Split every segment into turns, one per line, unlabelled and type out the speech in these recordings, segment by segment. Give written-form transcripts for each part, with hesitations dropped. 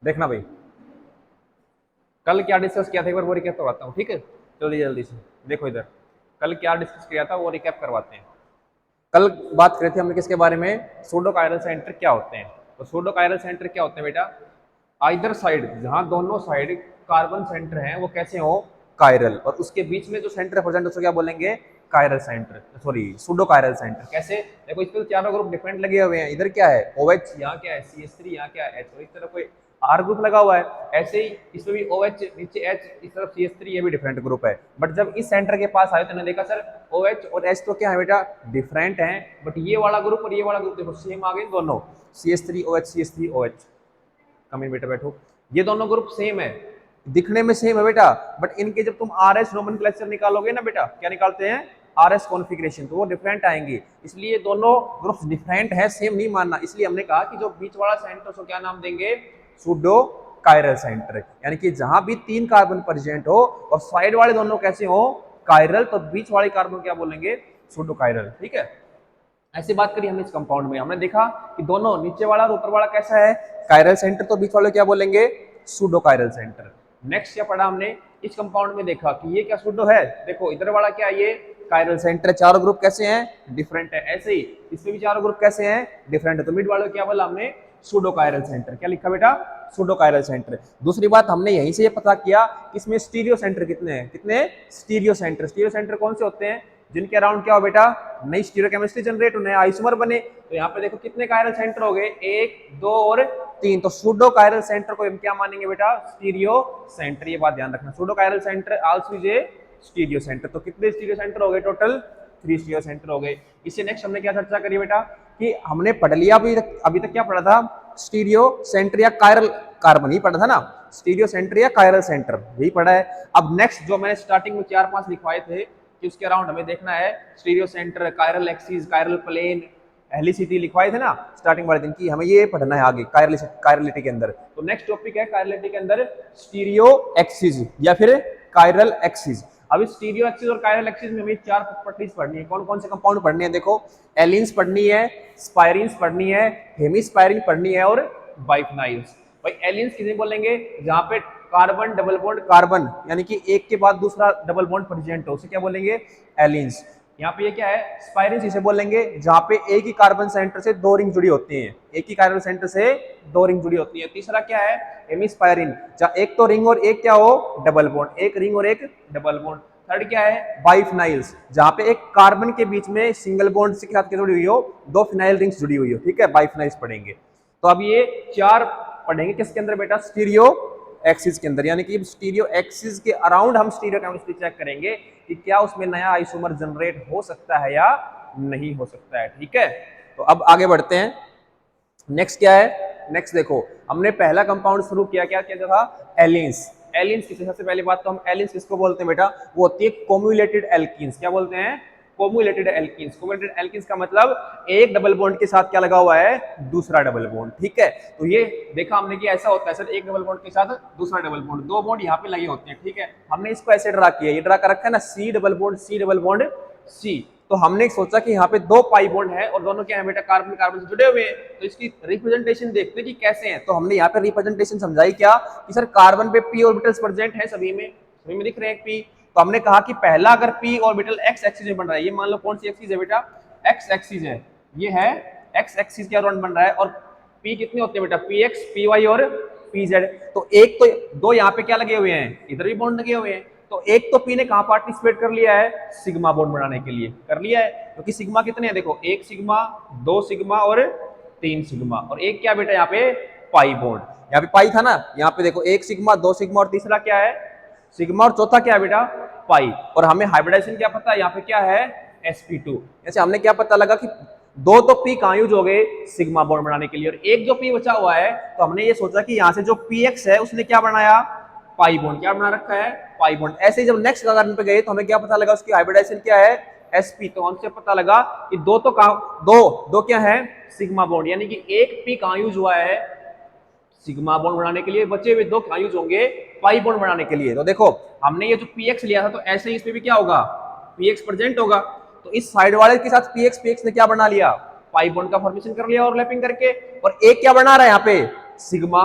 देखना भाई, कल क्या डिस्कस किया था एक बार वो रिकैप करवाता हूँ, ठीक है। जल्दी जल्दी से देखो इधर, कल क्या डिस्कस किया था वो रिकैप करवाते हैं। कल बात करी थी हमने किसके बारे में, सूडो कायरल सेंटर क्या होते हैं। तो सूडो कायरल सेंटर क्या होते हैं बेटा, आइदर साइड, जहां दोनों साइड कार्बन सेंटर हैं वो कैसे हो, कायरल, और उसके बीच में जो सेंटर प्रेजेंट उसको क्या बोलेंगे, chiral centre, sorry pseudo chiral centre. कैसे, देखो इस पे तो चारों ग्रुप डिफरेंट लगे हुए हैं, इधर क्या है OH, यहाँ क्या है CH3, यहाँ क्या है H, और इस तरफ कोई R ग्रुप लगा हुआ है। ऐसे ही इसमें भी OH नीचे H, इस तरफ CH3, ये भी डिफरेंट ग्रुप है। बट जब इस सेंटर के पास आए तो मैंने देखा सर OH और H तो क्या है बेटा, डिफरेंट है, बट ये वाला ग्रुप और ये वाला ग्रुप देखो सेम आ गए दोनों, CH3OH CH3OH। कमी बेटा बैठो, ये दोनों ग्रुप सेम है, दिखने में सेम है बेटा, बट इनके जब तुम RS नोमेनक्लेचर निकालोगे ना बेटा, क्या निकालते हैं, RS कॉन्फ़िगरेशन, तो वो डिफरेंट आएंगे। इसलिए दोनों ग्रुप्स डिफरेंट है, सेम नहीं मानना। इसलिए हमने कहा कि जो बीच वाला सेंटर उसको क्या नाम देंगे, सूडो कायरल सेंटर, यानी कि जहां भी 3 कार्बन प्रेजेंट हो और साइड वाले दोनों कैसे हो, कायरल, तो बीच वाले कार्बन क्या बोलेंगे, सूडो कायरल, ठीक है। ऐसी बात करी हमने इस कंपाउंड में, हमने देखा कि दोनों नीचे वाला और ऊपर वाला कैसा है, कायरल सेंटर, तो बीच वाले क्या बोलेंगे, सूडो कायरल सेंटर। नेक्स्ट क्या पढ़ा हमने, इस कंपाउंड में देखा कि ये क्या सूडो है, देखो इधर वाला क्या है, ये कायरल सेंटर, चारों ग्रुप कैसे हैं, डिफरेंट है। ऐसे ही इसमें भी चारों ग्रुप कैसे हैं, डिफरेंट है। तो मिड वाले क्या बोला हमने, सूडो कायरल सेंटर, क्या लिखा बेटा, सूडो कायरल सेंटर। दूसरी बात हमने यहीं से ये पता किया कि इसमें स्टीरियो सेंटर कितने हैं, कितने स्टीरियो सेंटर, स्टीरियो सेंटर कौन से होते हैं, जिनके अराउंड क्या हो बेटा, नई स्टीरियोकेमिस्ट्री जनरेट होने, आइसोमर बने। तो यहाँ पे देखो कितने कायरल सेंटर हो गए, 1 2 और 3, तो सूडो कायरल सेंटर को हम क्या मानेंगे बेटा, स्टीरियो सेंटर। ये बात ध्यान रखना, pseudo chiral centre also is a stereo centre. तो कितने स्टीरियो सेंटर हो गए, टोटल 3 स्टीरियो सेंटर हो गए। इससे नेक्स्ट हमने क्या चर्चा करी बेटा, कि हमने पढ़ लिया अभी तक क्या पढ़ा था, स्टीरियो सेंटर या कायरल कार्बन ही पढ़ा था ना, स्टीरियो सेंटर या कायरल सेंटर यही पढ़ा है। अब नेक्स्ट जो मैंने स्टार्टिंग में 4-5 लिखवाए थे कि उसके अराउंड हमें देखना है stereo centre, chiral axis, chiral plane, helicity लिखवाए थे ना स्टार्टिंग वाले दिन की, हमें ये पढ़ना है आगे कायरलिटी के अंदर। तो नेक्स्ट टॉपिक है कायरलिटी के अंदर स्टीरियो एक्सिस या फिर कायरल एक्सिस। अब इस स्टीरियो एक्सिस और कायरल एक्सिस में हमें 4 प्रॉपर्टीज पढ़नी है। कौन कौन से कंपाउंड पढ़ने हैं, देखो एलिन्स पढ़नी है, स्पायरीन्स पढ़नी है, हेमिस्पायरीन पढ़नी है और बाइफिनाइल्स। भाई एलिन्स किसे बोलेंगे, जहां पे कार्बन डबल बॉन्ड कार्बन, यानी कि एक के बाद दूसरा डबल बॉन्ड प्रेजेंट हो, उसे क्या बोलेंगे, एलिन्स। यहाँ पे ये क्या है, स्पायरीन्स इसे बोलेंगे जहां पे एक ही कार्बन सेंटर से 2 रिंग जुड़ी होती हैं, एक ही कार्बन सेंटर से 2 रिंग जुड़ी होती है। तीसरा क्या है, हेमिस्पायरीन, जहां एक तो रिंग और एक क्या हो, डबल बॉन्ड, एक रिंग और एक डबल बॉन्ड। थर्ड क्या है, बाइफिनाइल्स, जहां पे एक कार्बन के बीच में सिंगल बॉन्ड के साथ जुड़ी हुई हो, 2 फिनाइल रिंग्स जुड़ी हुई हो, ठीक है, बाइफिनाइल्स पढ़ेंगे। तो अब ये 4 पढ़ेंगे किसके अंदर बेटा, स्टीरियो एक्सिस के अंदर, यानी कि स्टीरियो एक्सिस के अराउंड हम स्टीरियो केमिस्ट्री चेक करेंगे कि क्या उसमें नया आइसोमर जनरेट हो सकता है या नहीं हो सकता है, ठीक है। तो अब आगे बढ़ते हैं, नेक्स्ट क्या है, नेक्स्ट देखो हमने पहला कंपाउंड शुरू किया, क्या किया था, एलिन्स। एलिन्स किसे, सबसे पहली बात तो हम एलिन्स किसको बोलते हैं बेटा, वो होती है कोम्युलेटेड एल्कीन्स। क्या बोलते हैं, कोम्युलेटेड एल्कीन्स। कोम्युलेटेड एल्कीन्स का मतलब एक डबल बॉन्ड के साथ क्या लगा हुआ है, दूसरा डबल बॉन्ड, ठीक है। तो ये देखा हमने कि ऐसा होता है सर, एक डबल बॉन्ड के साथ दूसरा डबल बॉन्ड, 2 बॉन्ड यहाँ पे लगे होते हैं, ठीक है। हमने इसको ऐसे ड्रा किया, ये ड्रा कर रखा है ना, C double bond C double bond C. तो हमने सोचा कि यहाँ पे 2 पाई बॉन्ड है और दोनों क्या है बेटा, कार्बन कार्बन से जुड़े हुए हैं, तो इसकी रिप्रेजेंटेशन देखते हैं कि कैसे हैं। तो हमने यहाँ पे रिप्रेजेंटेशन समझाई क्या, कि सर कार्बन पे p ऑर्बिटल्स प्रेजेंट है, सभी में दिख रहे हैं p। तो हमने कहा कि पहला अगर p ऑर्बिटल x एक्सिस में बन रहा है, ये मान लो कौन सी एक्सिस है बेटा, x एक्सिस है, ये है x एक्सिस के अराउंड बन रहा है, और p कितने होते हैं बेटा, px py और pz। तो एक तो 2 यहाँ पे क्या लगे हुए हैं, इधर भी बॉन्ड लगे हुए हैं, तो एक तो पी ने कहां पार्टिसिपेट कर लिया है, सिग्मा बॉन्ड बनाने के लिए कर लिया है, क्योंकि सिग्मा कितने हैं, देखो 1 सिग्मा 2 सिग्मा और 3 सिग्मा, और एक क्या बेटा यहाँ पे पाई बॉन्ड, यहाँ पे पाई था ना, यहाँ पे देखो 1 सिग्मा 2 सिग्मा और तीसरा क्या है सिग्मा, और चौथा क्या है बेटा पाई। और हमें हाइब्रिडाइजेशन क्या पता है, यहाँ पे क्या है sp2। जैसे हमने क्या पता लगा कि 2 तो पी कहां यूज हो गए, सिग्मा बॉन्ड बनाने के लिए, और एक जो पी बचा हुआ है, तो हमने ये सोचा कि यहाँ से जो px है उसने क्या बनाया, पाई बॉन्ड, क्या बना रखा है, पाई बॉन्ड। ऐसे ही जब नेक्स्ट कार्बन पे गए तो हमें क्या पता लगा, उसकी हाइब्रिडाइजेशन क्या है, sp। तो हमसे पता लगा कि दो क्या है, सिग्मा बॉन्ड, यानी कि एक पी कहां यूज हुआ है, सिग्मा बॉन्ड बनाने के लिए, बचे हुए 2 कहां यूज होंगे, पाई बॉन्ड बनाने के लिए। तो देखो हमने ये जो px लिया था, तो ऐसे ही इसमें भी क्या होगा, px प्रेजेंट होगा, तो इस साइड वाले के साथ px ने क्या बना लिया, पाई बॉन्ड का फॉर्मेशन कर लिया ओवरलैपिंग करके, और एक क्या बना रहा है यहाँ पे, सिग्मा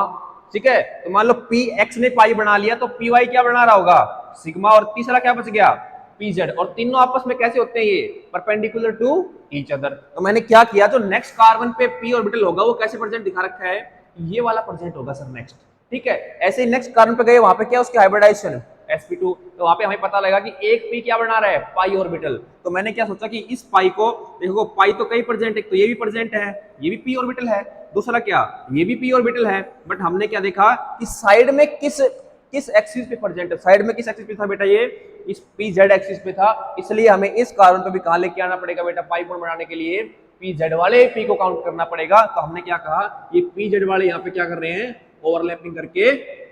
ठीक है। तो मान लो पी एक्स ने पाई बना लिया तो पी वाई क्या बना रहा होगा, सिग्मा, और तीसरा क्या बच गया, पी जेड। और तीनों आपस में कैसे होते हैं, ये परपेंडिकुलर टू ईच अदर। तो मैंने क्या किया, जो नेक्स्ट कार्बन पे पी ऑर्बिटल होगा वो कैसे प्रेजेंट दिखा रखा है, ये वाला प्रेजेंट होगा सर नेक्स्ट, ठीक है। ऐसे ही नेक्स्ट कार्बन पे गए, वहां पे क्या उसकी हाइब्रिडाइजेशन sp2, तो वहां पे हमें पता लगा कि एक पी क्या बना रहा है, पाई ऑर्बिटल। तो मैंने क्या सोचा कि इस पाई को देखो, पाई तो कई प्रेजेंट है, तो ये भी प्रेजेंट है, ये भी पी ऑर्बिटल है, दूसरा क्या, ये भी पी ऑर्बिटल है। बट हमने क्या देखा कि साइड में किस किस एक्सिस पे प्रेजेंट है, साइड में किस एक्सिस पे था बेटा, ये इस पी जेड एक्सिस पे था। इसलिए हमें इस कार्बन पे भी कहां लेके आना पड़ेगा बेटा, पाई बॉन्ड बनाने के लिए पी जेड वाले पी को काउंट करना पड़ेगा। तो हमने क्या कहा, ये पी जेड वाले यहाँ पे क्या कर रहे हैं, ओवरलैपिंग करके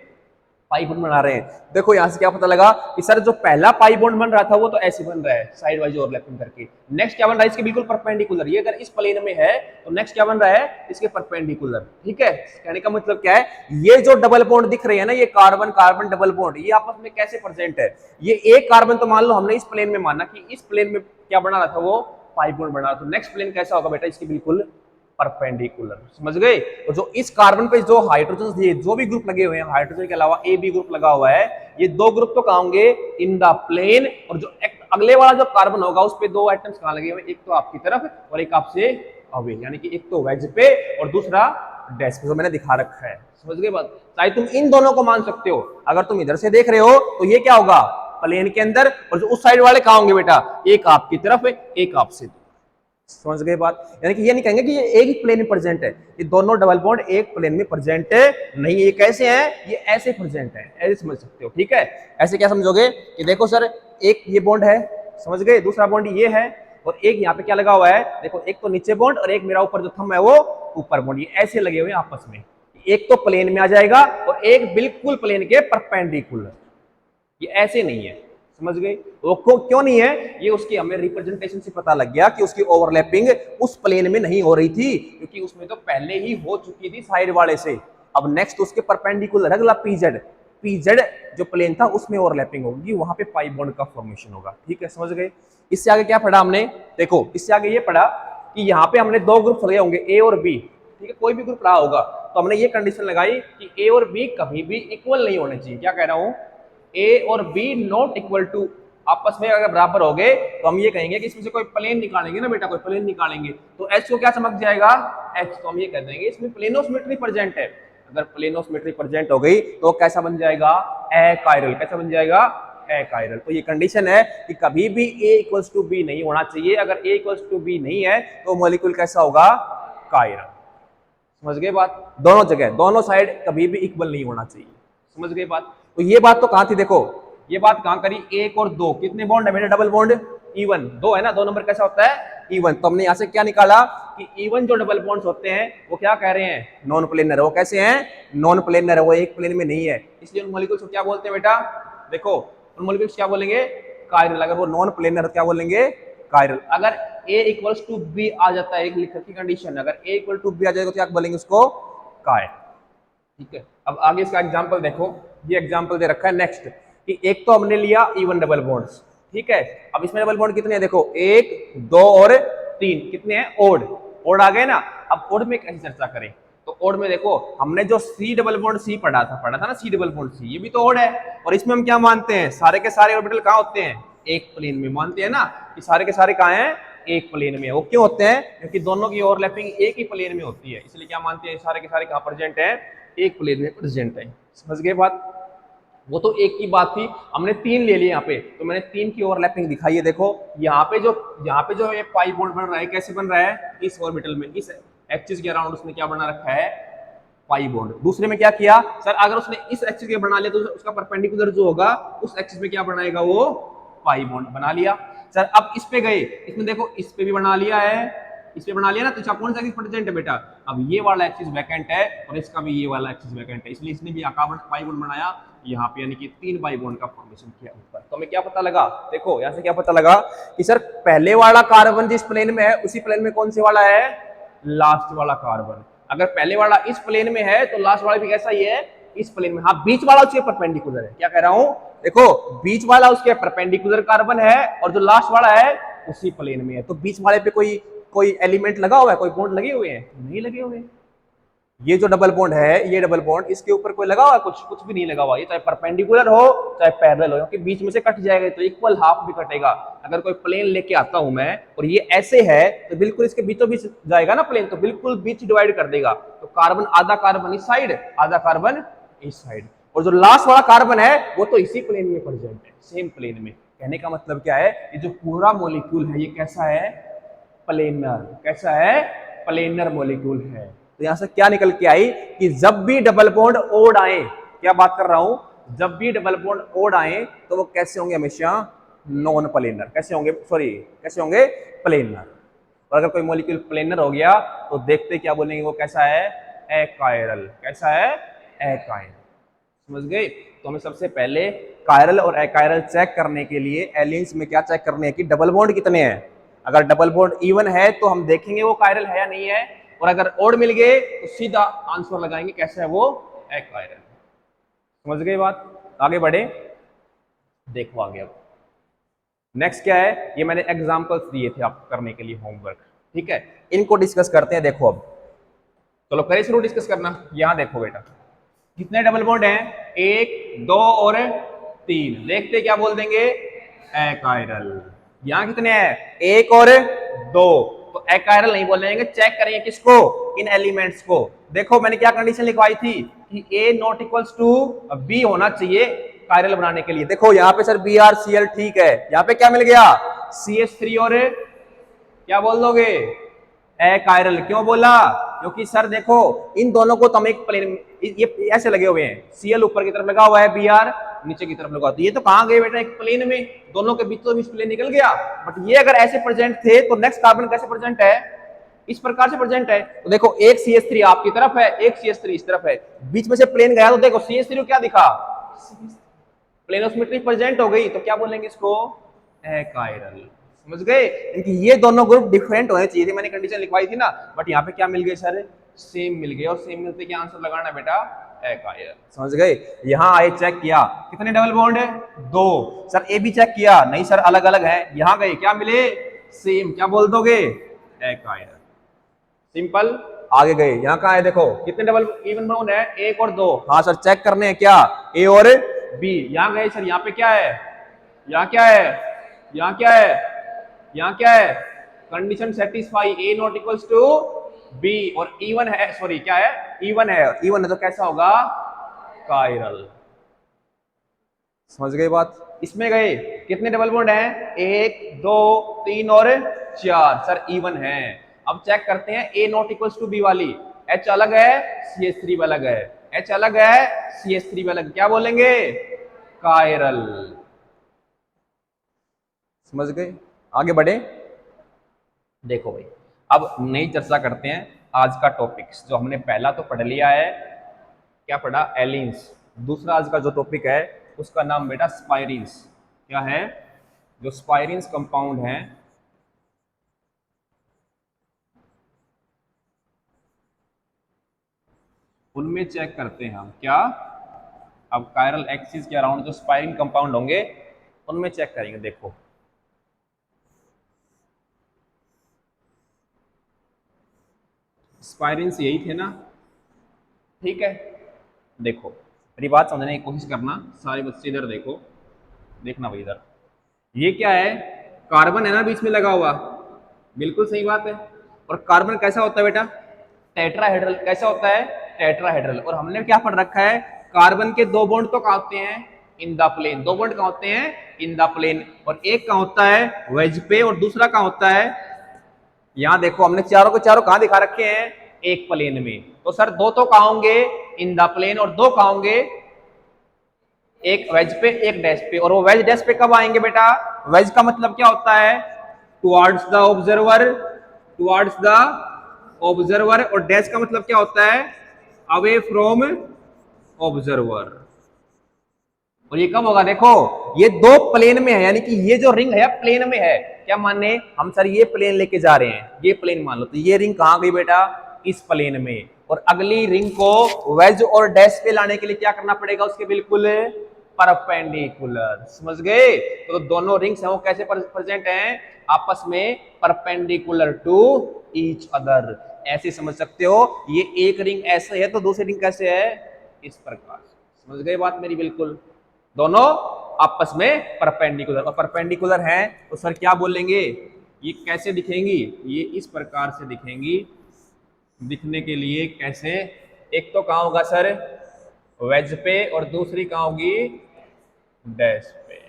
पाई बॉन्ड बना रहे हैं। देखो यहां से क्या पता लगा कि सर जो पहला पाई बॉन्ड बन रहा था वो तो ऐसे बन रहा है, साइड वाइज ओवरलैपिंग करके। नेक्स्ट क्या बन रहा है, इसके बिल्कुल परपेंडिकुलर। ये अगर इस प्लेन में है तो नेक्स्ट क्या बन रहा है, इसके परपेंडिकुलर, ठीक है। कहने का मतलब क्या है, ये जो डबल बॉन्ड दिख रहे हैं ना, ये कार्बन कार्बन डबल बॉन्ड, ये आपस में कैसे प्रेजेंट है। ये एक कार्बन तो मान लो हमने इस प्लेन में माना कि इस प्लेन में क्या बना रहा था, वो पाई बॉन्ड बना रहा था। तो नेक्स्ट प्लेन कैसा होगा बेटा, इसके बिल्कुल परपेंडिकुलर, समझ गए। तो जो इस कार्बन पे जो हाइड्रोजन दिए, जो भी ग्रुप लगे हुए हैं, हाइड्रोजन के अलावा ए बी ग्रुप लगा हुआ है, ये दो ग्रुप तो कहां होंगे, इन द प्लेन। और जो अगले वाला जो कार्बन होगा उस पे दो एटम्स कहां लगे हुए, एक तो आपकी तरफ और एक आपसे अवे, यानी कि एक तो वेज पे और दूसरा डैश पे, जो मैंने दिखा रखा है, समझ गए बात। चाहे तुम इन दोनों को मान सकते हो, अगर तुम इधर से देख रहे हो तो ये क्या होगा, प्लेन के अंदर, और जो उस साइड वाले कहां होंगे बेटा, एक आपकी तरफ एक आपसे, समझ गए बात। यानी कि ये नहीं कहेंगे कि ये एक ही प्लेन में प्रेजेंट है, ये दोनों डबल बॉन्ड एक प्लेन में प्रेजेंट है नहीं। ये कैसे हैं, ये ऐसे प्रेजेंट है, ऐसे समझ सकते हो, ठीक है। ऐसे क्या समझोगे कि देखो सर, एक ये बॉन्ड है, समझ गए, दूसरा बॉन्ड ये है, और एक यहाँ पे क्या लगा हुआ है, देखो एक तो नीचे बॉन्ड और एक मेरा ऊपर जो थंब है वो ऊपर बॉन्ड, ये ऐसे लगे हुए हैं आपस में। एक तो प्लेन में आ जाएगा और एक बिल्कुल प्लेन के परपेंडिकुलर, ये ऐसे नहीं है, समझ गए। वो क्यों नहीं है, ये उसकी हमें रिप्रेजेंटेशन से पता लग गया कि उसकी ओवरलैपिंग उस प्लेन में नहीं हो रही थी, क्योंकि उसमें तो पहले ही हो चुकी थी साइड वाले से। अब नेक्स्ट उसके परपेंडिकुलर अगला पीजेड, पीजेड जो प्लेन था उसमें ओवरलैपिंग होगी, वहां पे पाई बॉन्ड का फॉर्मेशन होगा, ठीक है, समझ गए। इससे आगे क्या पढ़ा हमने, देखो इससे आगे ये पढ़ा कि यहाँ पे हमने दो ग्रुप लगे होंगे, ए और बी, ठीक है, कोई भी ग्रुप रहा होगा, तो हमने ये कंडीशन लगाई कि ए और बी कभी भी इक्वल नहीं होने चाहिए। क्या कह रहा हूं, ए और बी नॉट इक्वल टू, आपस में अगर बराबर हो गए तो हम ये कहेंगे कि इसमें से कोई प्लेन निकालेंगे ना बेटा, कोई प्लेन निकालेंगे तो एच को क्या चमक जाएगा, एच, तो हम ये कह देंगे इसमें प्लेनोसिमेट्री प्रेजेंट है। अगर प्लेनोसिमेट्री प्रेजेंट हो गई तो कैसा बन जाएगा, अकायरल, कैसा बन जाएगा, अकायरल। तो ये कंडीशन है कि कभी भी ए इक्वल्स टू बी नहीं होना चाहिए। अगर ए इक्वल्स टू बी नहीं है तो मॉलिक्यूल कैसा होगा, कायरल, समझ गए बात। दोनों जगह दोनों साइड कभी भी इक्वल नहीं होना चाहिए, समझ गए बात। तो ये बात तो कहां थी, देखो ये बात कहां करी, एक और दो, कितने बॉन्ड है मेरे, डबल बॉन्ड इवन, दो है ना, दो नंबर कैसा होता है, इवन। तो हमने यहां से क्या निकाला कि इवन जो डबल बॉन्ड्स होते हैं वो क्या कह रहे हैं, नॉन प्लेनर। वो कैसे हैं, नॉन प्लेनर, वो एक प्लेन में नहीं है, इसलिए उन मॉलिक्यूल्स को क्या बोलते हैं बेटा, देखो उन मॉलिक्यूल्स क्या बोलेंगे, कायरल। अगर वो नॉन प्लेनर क्या बोलेंगे, कायरल। अगर a इक्वल्स टू बी आ जाता है, एक लिखने की कंडीशन, अगर a इक्वल टू बी आ जाएगा तो क्या बोलेंगे उसको, कायरल, ठीक है। अब आगे इसका एग्जांपल देखो, ये एग्जांपल दे रखा है नेक्स्ट, कि एक तो हमने लिया इवन डबल बॉन्ड्स, ठीक है। अब इसमें डबल बॉन्ड कितने हैं, देखो एक, दो और तीन, कितने हैं, ओड, ओड आ गए ना। अब ओड में कैसे चर्चा करें, तो ओड में देखो हमने जो सी डबल बॉन्ड सी पढ़ा था ना, सी डबल बॉन्ड सी, ये भी तो ओड है। और इसमें हम क्या मानते हैं, सारे के सारे ऑर्बिटल कहां होते हैं, एक प्लेन में, मानते हैं ना कि सारे के सारे कहां हैं, एक प्लेन में। वो क्यों होते हैं, क्योंकि दोनों की ओवरलैपिंग एक ही प्लेन में होती है, इसलिए क्या मानते हैं, सारे के सारे कहां प्रेजेंट है, एक प्लेन में प्रेजेंट है, समझ गए बात। वो तो एक की बात थी, हमने तीन ले लिए यहाँ पे, तो मैंने तीन की ओवरलैपिंग दिखाई है। देखो यहाँ पे जो ये पाई बॉन्ड बन रहा है, कैसे बन रहा है, इस ऑर्बिटल में, इस एक्सिस के अराउंड उसने क्या बना रखा है, पाई बॉन्ड। दूसरे में क्या किया सर, अगर उसने इस एक्सिस के बना लिया तो उसका परपेंडिकुलर जो होगा उस एक्सिस में क्या बनाएगा, वो पाई बॉन्ड बना लिया। सर अब इस पे गए, इसमें देखो इस पे भी बना लिया है, इस पे बना लिया ना, तो इसका कौन सा एक्सिस प्रेजेंट है बेटा, अब ये वाला एक्सिस वैकेंट है और इसका भी ये वाला एक्सिस वैकेंट है, इसलिए इसने भी कार्बन पाई बॉन्ड बनाया यहाँ पे, यानी कि तीन पाई बॉन्ड का फॉर्मेशन किया ऊपर। तो हमें क्या पता लगा, देखो यहाँ से क्या पता लगा कि सर पहले वाला कार्बन जिस प्लेन में है उसी प्लेन में कौन से वाला है, लास्ट वाला कार्बन। अगर पहले वाला इस प्लेन में है तो लास्ट वाला भी कैसा ही है, इस प्लेन में। हाँ बीच वाला उसके परपेंडिकुलर है, क्या कह रहा हूं, देखो बीच वाला उसके परपेंडिकुलर कार्बन है और जो लास्ट वाला है उसी प्लेन में है। तो बीच वाले पे कोई एलिमेंट लगा हुआ है, कोई बॉन्ड लगे हुए हैं, नहीं लगे हुए, ये जो डबल बॉन्ड है, ये डबल बॉन्ड, इसके ऊपर कोई लगा हुआ है? कुछ भी नहीं लगा हुआ। ये चाहे परपेंडिकुलर हो चाहे पैरेलल हो, क्योंकि बीच में से कट जाएगा तो इक्वल हाफ भी कटेगा। अगर कोई प्लेन लेके आता हूं मैं और ये ऐसे है तो बिल्कुल इसके बीचों बीच जाएगा ना प्लेन, तो बिल्कुल बीच डिवाइड कर देगा। तो कार्बन, आधा कार्बन इस साइड, आधा कार्बन इस साइड, और जो लास्ट वाला कार्बन है वो तो इसी प्लेन में प्रेजेंट है, सेम प्लेन में। कहने का मतलब क्या है, ये जो पूरा मॉलिक्यूल है ये कैसा है? प्लेनर। कैसा है? प्लेनर मॉलिक्यूल है। तो यहां से क्या निकल के आई कि जब भी डबल बॉन्ड ओड आए, क्या बात कर रहा हूं, जब भी डबल बॉन्ड ओड आए तो वो कैसे होंगे? हमेशा नॉन प्लेनर। कैसे होंगे? सॉरी, कैसे होंगे? प्लेनर। और अगर कोई मॉलिक्यूल प्लेनर हो गया तो देखते क्या बोलेंगे, वो कैसा है? एकायरल। कैसा है? एकायरल। समझ गए? तो हमें सबसे पहले कायरल और एकायरल चेक करने के लिए एलियंस में क्या चेक करने हैं कि डबल बॉन्ड कितने हैं। अगर डबल बॉन्ड इवन है तो हम देखेंगे वो कायरल है या नहीं है, और अगर ओड मिल गए तो सीधा आंसर लगाएंगे कैसा है वो? एकायरल। समझ गए बात? आगे बढ़े, देखो आगे। अब नेक्स्ट क्या है, ये मैंने एग्जांपल्स दिए थे आपको करने के लिए होमवर्क, ठीक है, इनको डिस्कस करते हैं। देखो अब चलो करें शुरू डिस्कस करना। यहां देखो बेटा, कितने डबल बॉन्ड हैं? 1, 2 और 3। देखते क्या बोल देंगे? एकायरल। यहां कितने हैं? 1 और 2, तो एकायरल नहीं बोलेंगे। चेक करेंगे किसको? इन एलिमेंट्स को। देखो मैंने क्या कंडीशन लिखवाई थी कि A not equals to B होना चाहिए कायरल बनाने के लिए। देखो यहाँ पे सर BrCl ठीक है, यहाँ पे क्या मिल गया? CH3 और क्या बोल दोगे? एकायरल। क्यों बोला? क्योंकि सर देखो इन दोनों को तुम एक प्लेन, ये ऐसे लगे हुए हैं, Cl ऊपर की तरफ लगा हुआ है, Br नीचे की तरफ लगा हुआ है। ये तो कहां गए बेटा? एक प्लेन में, दोनों के बीचों बीच प्लेन निकल गया। बट ये अगर ऐसे प्रेजेंट थे तो नेक्स्ट कार्बन कैसे प्रेजेंट है? इस प्रकार से प्रेजेंट है। तो देखो एक CH3 आपकी तरफ है, एक CH3 इस तरफ है, बीच में से प्लेन गया तो देखो CH3 को क्या दिखा? प्लेनोसिमेट्री प्रेजेंट हो गई, तो क्या बोलेंगे इसको? एकायरल। समझ गए? इनकी ये दोनों ग्रुप डिफरेंट होने चाहिए थे, मैंने कंडीशन लिखवाई थी ना, बट यहाँ पे क्या मिल गए सर? सेम मिल गए। और सेम मिलते क्या आंसर लगाना बेटा? एकायरल। समझ गए? यहाँ आए, चेक किया कितने डबल बॉन्ड है? 2। सर ए भी चेक किया, नहीं सर अलग अलग है। यहाँ गए क्या मिले? सेम। क्या बोल दोगे? एकायरल। सिंपल। आगे गए, यहाँ कहा है देखो कितने डबल इवन बॉन्ड है? 1 और 2। हाँ सर चेक करने हैं क्या? ए और बी। यहाँ गए सर, यहाँ पे क्या है? यहाँ क्या है? यहाँ क्या है? यहाँ क्या है? Condition satisfy, A not equals to B, और इवन है, सॉरी क्या है? इवन है। इवन है तो कैसा होगा? कायरल। समझ गए बात? इसमें गए कितने डबल बॉन्ड हैं? 1, 2, 3 और 4। सर इवन है। अब चेक करते हैं ए नॉट इक्वल्स टू बी वाली। H अलग है, CH3 अलग है। H अलग है, CH3 अलग, क्या बोलेंगे? कायरल। समझ गए? आगे बढ़े, देखो भाई अब नई चर्चा करते हैं आज का टॉपिक्स। जो हमने पहला तो पढ़ लिया है, क्या पढ़ा? एलिन्स। दूसरा आज का जो टॉपिक है उसका नाम बेटा स्पाइरिन्स। क्या है? जो स्पाइरिन्स कंपाउंड है उनमें चेक करते हैं हम क्या? अब कायरल एक्सिस के अराउंड जो स्पाइरिन कंपाउंड होंगे उनमें चेक करेंगे। देखो स्पाइरिन्स यही थे ना, ठीक है। देखो मेरी बात समझने की कोशिश करना, सारे बच्चे इधर देखो, देखना भाई इधर। ये क्या है? कार्बन है ना बीच में लगा हुआ, बिल्कुल सही बात है। और कार्बन कैसा होता है बेटा? टेट्राहेड्रल। कैसा होता है? टेट्राहेड्रल। और हमने क्या पढ़ रखा है? कार्बन के 2 बॉन्ड तो कहाँ होते हैं? In the plane. 2 बॉन्ड कहाँ होते हैं? In the plane. और एक कहाँ होता है? वेज पे, और दूसरा कहाँ होता है? यहाँ देखो हमने चारों के चारों कहाँ दिखा रखे हैं? एक प्लेन में। तो सर 2 तो कहाँ होंगे? इन द प्लेन, और 2 कहाँ होंगे? एक वेज पे, एक डैश पे। और वो वेज डैश पे कब आएंगे बेटा? वेज का मतलब क्या होता है? Towards the observer, towards the observer. और डैश का मतलब क्या होता है? Away from observer. और ये कब होगा? देखो ये 2 प्लेन में है, यानी कि ये जो रिंग है प्लेन में है। क्या माने हम? सर ये प्लेन लेके जा रहे हैं, ये प्लेन मान लो, तो ये रिंग कहां गई बेटा? इस प्लेन में। और अगली रिंग को वेज और डैश पे लाने के लिए क्या करना पड़ेगा? उसके बिल्कुल परपेंडिकुलर। समझ गए? तो दोनों रिंग्स हैं वो कैसे प्रेजेंट हैं? आपस में परपेंडिकुलर टू ईच अदर। ऐसे समझ सकते हो, ये एक रिंग ऐसे है तो दूसरी रिंग कैसे है, इस प्रकार। समझ गए बात मेरी बिल्कुल। दोनों आपस में परपेंडिकुलर, और परपेंडिकुलर हैं तो सर क्या बोलेंगे, ये कैसे दिखेंगी, ये इस प्रकार से दिखेंगी। दिखने के लिए कैसे, एक तो कहां होगा सर वेज पे, और दूसरी कहां होगी डैश पे।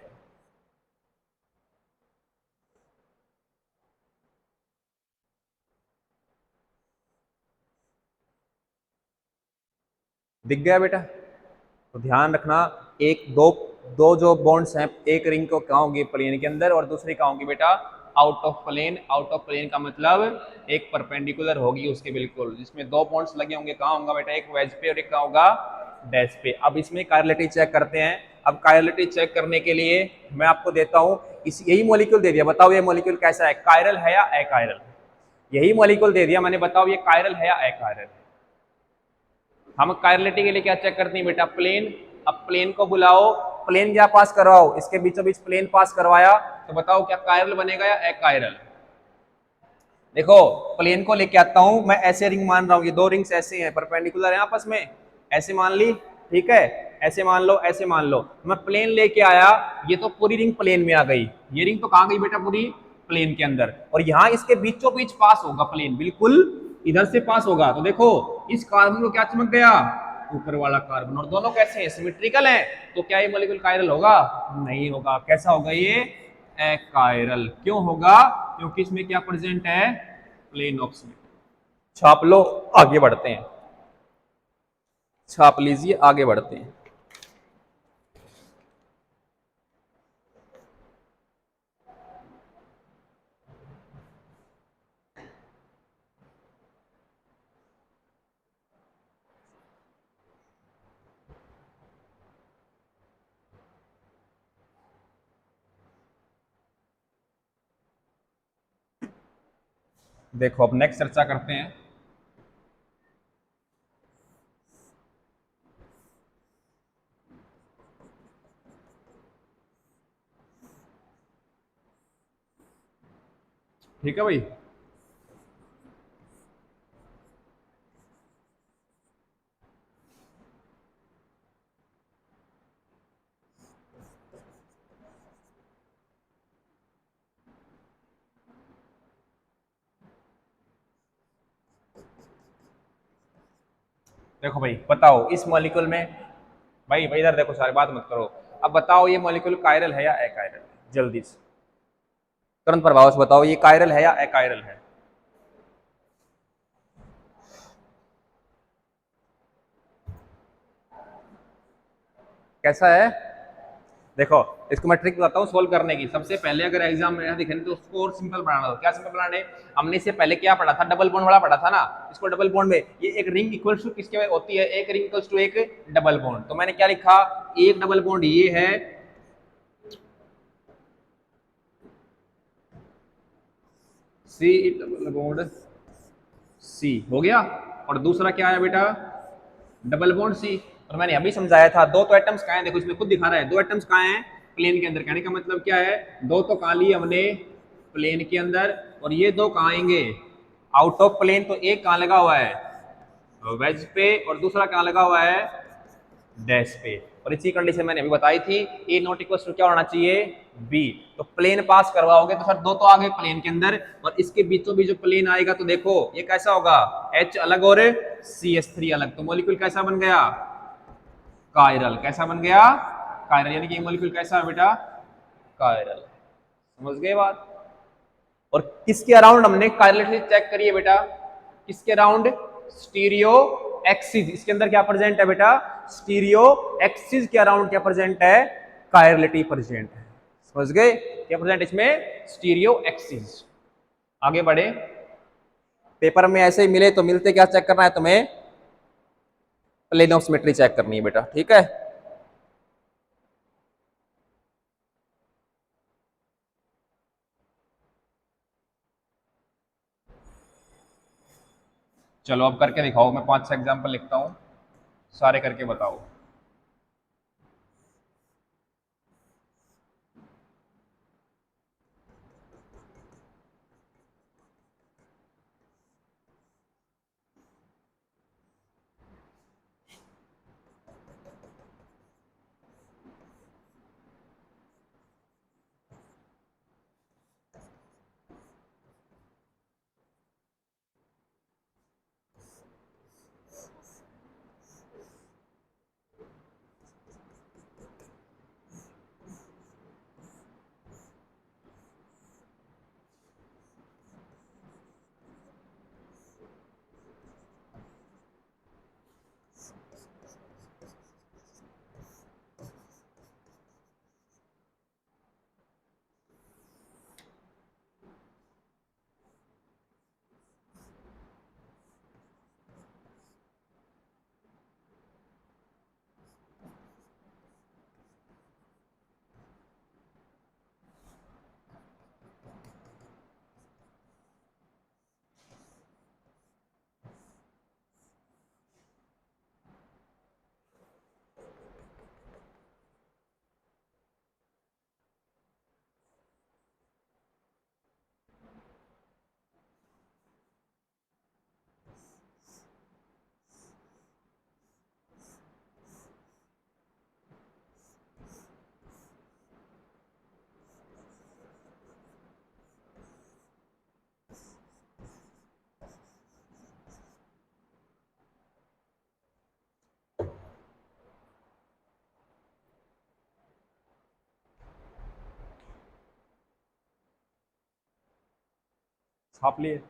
दिख गया बेटा। तो ध्यान रखना, एक दो दो जो बॉन्ड्स हैं, एक रिंग को कहाँ होंगी प्लेन के अंदर, और दूसरी कहाँ होंगी बेटा out of plane. Out of plane का मतलब एक परपेंडिकुलर होगी उसके बिल्कुल, जिसमें दो बॉन्ड्स लगे होंगे। कहाँ होगा बेटा, एक वेज पे और एक कहाँ होगा डैश पे। अब इसमें कायरलिटी चेक करते हैं। अब कायरलिटी चेक करने के लिए मैं आपको देता हूं, इस यही मॉलिक्यूल दे दिया, बताओ ये मॉलिक्यूल कैसा है, कायरल है या अकायरल। यही मॉलिक्यूल दे दिया मैंने, बताओ ये कायरल है या अकायरल। हम कायरलिटी के लिए क्या चेक करते हैं बेटा, प्लेन। अब प्लेन को बुलाओ, प्लेन क्या पास करवाओ, इसके बीचों बीच प्लेन पास करवाया, तो बताओ क्या कायरल बनेगा या अकायरल। देखो प्लेन को लेके आता हूं मैं, ऐसे रिंग मान रहा हूं, ये दो रिंग्स ऐसे हैं परपेंडिकुलर हैं आपस में, ऐसे मान ली, ठीक है, ऐसे मान लो, ऐसे मान लो। मैं प्लेन लेके आया, ये तो पूरी रिंग प्लेन में आ गई, ये रिंग तो कहां गई बेटा पूरी प्लेन के अंदर, और यहां इसके बीचों बीच पास होगा प्लेन, बिल्कुल इधर से पास होगा। तो देखो इस कार्बन को क्या चमक गया, ऊपर वाला कार्बन, और दोनों कैसे हैं सिमेट्रिकल हैं, तो क्या ये मॉलिक्यूल कायरल होगा, नहीं होगा। कैसा होगा ये अकायरल। क्यों होगा, क्योंकि इसमें क्या प्रेजेंट है, प्लेन ऑफ सिमेट्री। छाप लो, आगे बढ़ते हैं, छाप लीजिए, आगे बढ़ते हैं। देखो अब नेक्स्ट चर्चा करते हैं। ठीक है भाई, देखो भाई बताओ इस मॉलिक्यूल में, भाई भाई इधर देखो, सारी बात मत करो। अब बताओ ये मॉलिक्यूल कायरल है या अकायरल, जल्दी से तुरंत प्रभाव से बताओ, ये कायरल है या अकायरल है। कैसा है, देखो इसको मैं ट्रिक बताता हूँ सोल्व करने की। सबसे पहले अगर एग्जाम में दिखे तो उसको और सिंपल बनाना हो। क्या सिंपल बनाने, हमने इससे पहले क्या पढ़ा था, डबल बॉन्ड वाला पढ़ा था ना। इसको डबल बॉन्ड में ये एक रिंग इक्वल्स टू किसके होती है, एक रिंग इक्वल्स टू एक डबल बॉन्ड। तो मैंने क्या लिखा, एक डबल बॉन्ड ये है, सी डबल बॉन्ड सी हो गया, और दूसरा क्या है बेटा डबल बॉन्ड सी। और मैंने अभी समझाया था, दो तो एटम्स कहाँ हैं, देखो इसमें खुद दिखा रहा है, दो एटम्स कहाँ हैं प्लेन के अंदर। कहने का मतलब क्या है, दो तो कहाँ लिए हमने प्लेन के अंदर, और ये दो कहाँ आएंगे आउट ऑफ प्लेन। तो एक कहाँ लगा हुआ है वेज पे, और दूसरा कहाँ लगा हुआ है डैश पे। और इसी कंडीशन मैंने अभी बताई थी, ए नॉट इक्वल टू क्या होना चाहिए बी। तो प्लेन पास करवाओगे तो सर दो तो आ गए प्लेन के अंदर, और इसके बीचों बीच जो प्लेन आएगा तो देखो ये कैसा होगा, H अलग और CH3 अलग, तो मॉलिक्यूल कैसा बन गया कायरल। कैसा बन गया कायरल, यानी कि मॉलिक्यूल कैसा है बेटा कायरल। समझ गए बात। और किसके अराउंड हमने कायरलिटी चेक करी है बेटा, किसके अराउंड स्टीरियो एक्सिस, इसके अंदर क्या प्रेजेंट है बेटा स्टीरियो एक्सिस के अराउंड क्या प्रेजेंट है कायरलिटी प्रेजेंट है। समझ गए, क्या प्रेजेंट इसमें स्टीरियो एक्सिस। आगे बढ़े, पेपर में ऐसे ही मिले तो मिलते क्या चेक करना है तुम्हें, प्लेन ऑफ सिमेट्री चेक करनी है बेटा, ठीक है। चलो अब करके दिखाओ, मैं 5-6 एग्जांपल लिखता हूं, सारे करके बताओ। छाप लिए।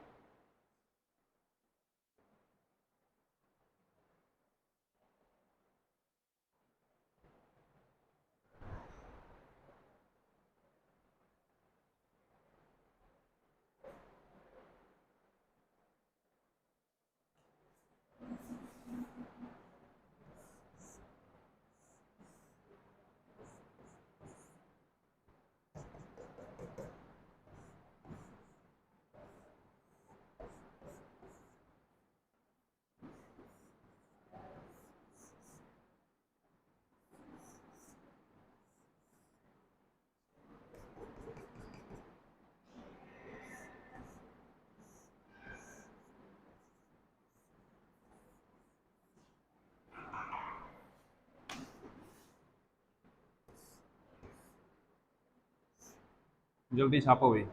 जल्दी छापो भाई।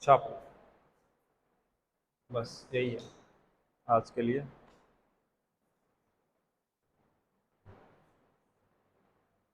छापो। बस यही है आज के लिए।